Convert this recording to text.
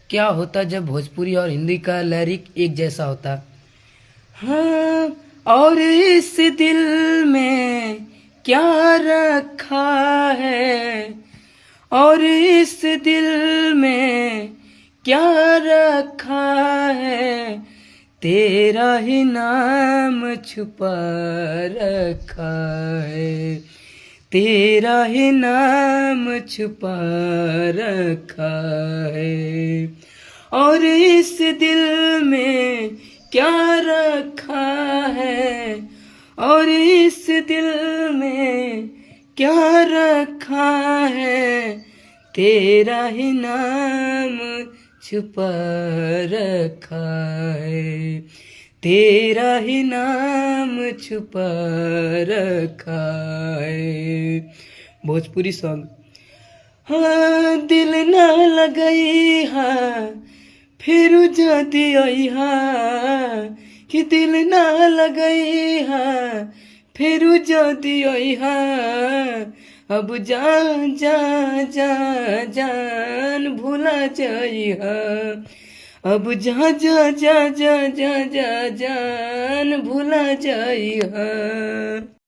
क्या होता जब भोजपुरी और हिंदी का लिरिक एक जैसा होता। हाँ, और इस दिल में क्या रखा है, और इस दिल में क्या रखा है, तेरा ही नाम छुपा रखा है, तेरा ही नाम छुपा रखा है, और इस दिल में क्या रखा है, और इस दिल में क्या रखा है, तेरा ही नाम छुपा रखा है, तेरा ही नाम छुपा रखा है। भोजपुरी सॉन्ग। हाँ, दिल ना लगई हा फिर जदी आई हा, कि दिल ना लगई हा फिर जदी आई हा, अब जा जा जा जान भूला जाई हा, अब जा जा जा जा जा जा जान भूला जाई हा।